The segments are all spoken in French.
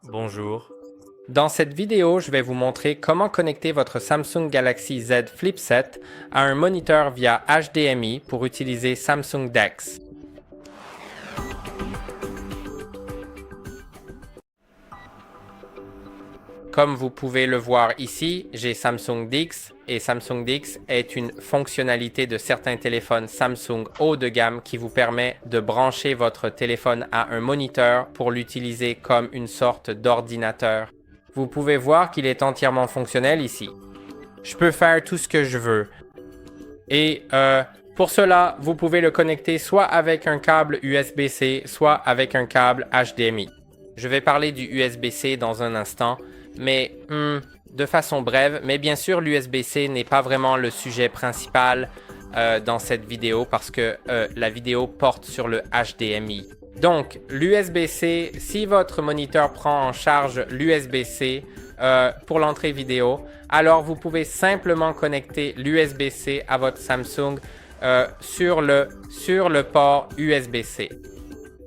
Bonjour. Dans cette vidéo, je vais vous montrer comment connecter votre Samsung Galaxy Z Flip 7 à un moniteur via HDMI pour utiliser Samsung DeX. Comme vous pouvez le voir ici, j'ai Samsung DeX et Samsung DeX est une fonctionnalité de certains téléphones Samsung haut de gamme qui vous permet de brancher votre téléphone à un moniteur pour l'utiliser comme une sorte d'ordinateur. Vous pouvez voir qu'il est entièrement fonctionnel ici. Je peux faire tout ce que je veux. Et pour cela, vous pouvez le connecter soit avec un câble USB-C, soit avec un câble HDMI. Je vais parler du USB-C dans un instant, mais de façon brève. Mais bien sûr, l'USB-C n'est pas vraiment le sujet principal dans cette vidéo parce que la vidéo porte sur le HDMI. Donc, l'USB-C, si votre moniteur prend en charge l'USB-C pour l'entrée vidéo, alors vous pouvez simplement connecter l'USB-C à votre Samsung sur le port USB-C.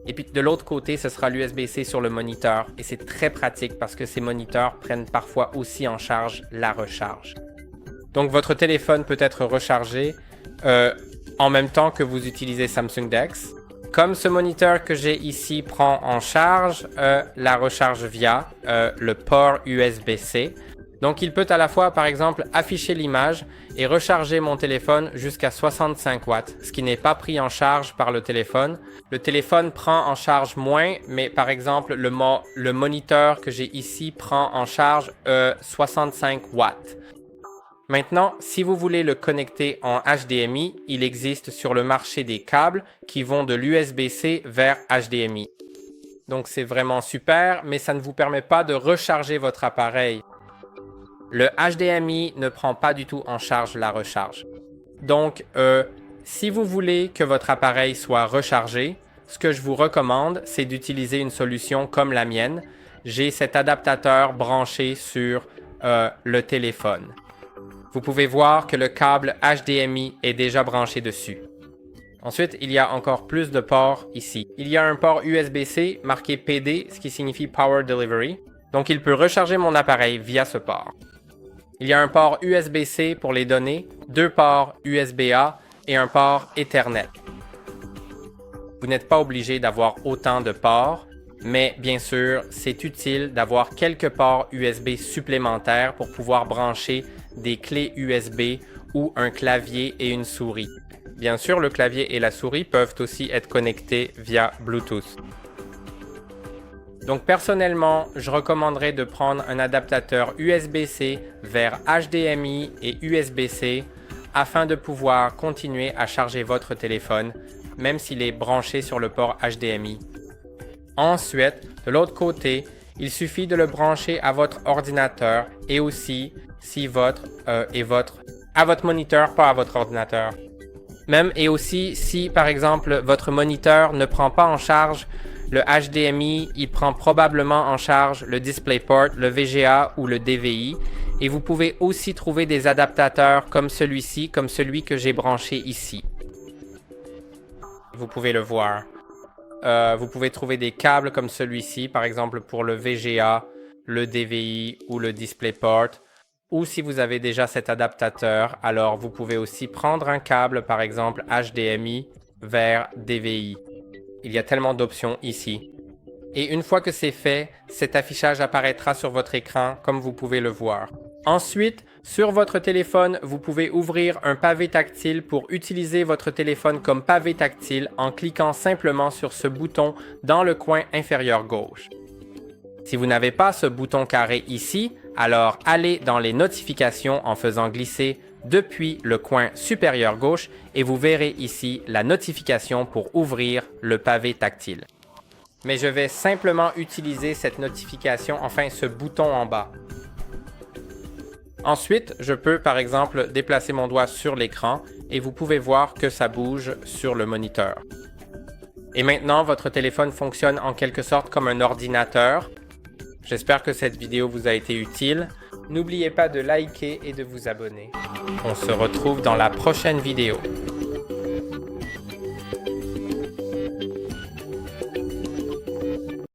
Et puis de l'autre côté, ce sera l'USB-C sur le moniteur. Et c'est très pratique parce que ces moniteurs prennent parfois aussi en charge la recharge. Donc votre téléphone peut être rechargé en même temps que vous utilisez Samsung DeX. Comme ce moniteur que j'ai ici prend en charge la recharge via le port USB-C. Donc il peut à la fois, par exemple, afficher l'image et recharger mon téléphone jusqu'à 65 watts, ce qui n'est pas pris en charge par le téléphone. Le téléphone prend en charge moins, mais par exemple, le moniteur que j'ai ici prend en charge 65 watts. Maintenant, si vous voulez le connecter en HDMI, il existe sur le marché des câbles qui vont de l'USB-C vers HDMI. Donc c'est vraiment super, mais ça ne vous permet pas de recharger votre appareil. Le HDMI ne prend pas du tout en charge la recharge. Donc, si vous voulez que votre appareil soit rechargé, ce que je vous recommande, c'est d'utiliser une solution comme la mienne. J'ai cet adaptateur branché sur le téléphone. Vous pouvez voir que le câble HDMI est déjà branché dessus. Ensuite, il y a encore plus de ports ici. Il y a un port USB-C marqué PD, ce qui signifie Power Delivery. Donc, il peut recharger mon appareil via ce port. Il y a un port USB-C pour les données, 2 ports USB-A et un port Ethernet. Vous n'êtes pas obligé d'avoir autant de ports, mais bien sûr, c'est utile d'avoir quelques ports USB supplémentaires pour pouvoir brancher des clés USB ou un clavier et une souris. Bien sûr, le clavier et la souris peuvent aussi être connectés via Bluetooth. Donc personnellement, je recommanderais de prendre un adaptateur USB-C vers HDMI et USB-C afin de pouvoir continuer à charger votre téléphone, même s'il est branché sur le port HDMI. Ensuite, de l'autre côté, il suffit de le brancher à votre ordinateur et aussi à votre moniteur, pas à votre ordinateur. Même et aussi si par exemple votre moniteur ne prend pas en charge le HDMI, il prend probablement en charge le DisplayPort, le VGA ou le DVI. Et vous pouvez aussi trouver des adaptateurs comme celui-ci, comme celui que j'ai branché ici. Vous pouvez le voir. Vous pouvez trouver des câbles comme celui-ci, par exemple pour le VGA, le DVI ou le DisplayPort. Ou si vous avez déjà cet adaptateur, alors vous pouvez aussi prendre un câble, par exemple HDMI vers DVI. Il y a tellement d'options ici. Et une fois que c'est fait, cet affichage apparaîtra sur votre écran comme vous pouvez le voir. Ensuite, sur votre téléphone, vous pouvez ouvrir un pavé tactile pour utiliser votre téléphone comme pavé tactile en cliquant simplement sur ce bouton dans le coin inférieur gauche. Si vous n'avez pas ce bouton carré ici, alors allez dans les notifications en faisant glisser depuis le coin supérieur gauche et vous verrez ici la notification pour ouvrir le pavé tactile. Mais je vais simplement utiliser cette notification, enfin ce bouton en bas. Ensuite, je peux par exemple déplacer mon doigt sur l'écran et vous pouvez voir que ça bouge sur le moniteur. Et maintenant, votre téléphone fonctionne en quelque sorte comme un ordinateur. J'espère que cette vidéo vous a été utile. N'oubliez pas de liker et de vous abonner. On se retrouve dans la prochaine vidéo.